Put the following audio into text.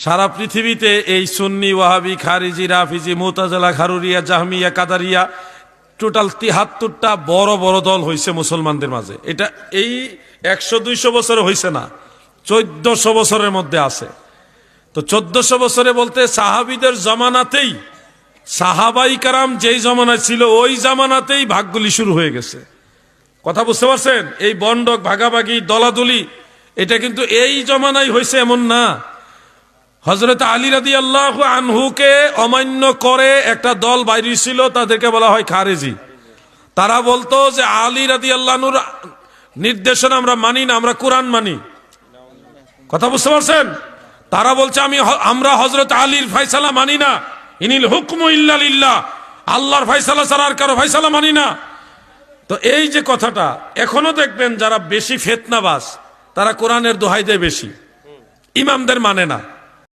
সারা পৃথিবীতে এই সুন্নি, ওয়াহাবি, খারিজি, রাফিজি, মুতাজিলা, খারুরিয়া, জাহমিয়া, কাদারিয়া টোটাল ৭৩টা বড় বড় দল হয়েছে মুসলমানদের মাঝে। এটা এই ১০০-২০০ বছরে হয়েছে না, ১৪০০ বছরের মধ্যে আছে। তো ১৪০০ বছরে বলতে সাহাবীদের জমানাতেই, সাহাবাই কারাম যেই জমানায় ছিল ওই জামানাতেই ভাগগুলি শুরু হয়ে গেছে। কথা বুঝতে পারছেন? এই বন্ডক, ভাগাভাগি, দলাদলি এটা কিন্তু এই জমানায় হয়েছে এমন না। হযরত আলী রাদিয়াল্লাহু আনহুকে অমান্য করে একটা দল বাইরে ছিল, তাদেরকে বলা হয় খারেজি। তারা বলতো যে আলী রাদিয়াল্লাহু আনহুর নির্দেশনা আমরা মানি না, আমরা কোরআন মানি। কথা বুঝতে পারছেন? তারা বলছে আমরা হযরত আলীর ফয়সালা মানি না, ইনিল হুকমু ইল্লা লিল্লাহ, আল্লাহর ফয়সালা ছাড়া আর কারো ফয়সালা মানি না। তো এই যে কথাটা এখনো দেখবেন যারা বেশি ফিতনাবাজ তারা কোরআনের দোহাই দেয় বেশি, ইমামদের মানে না।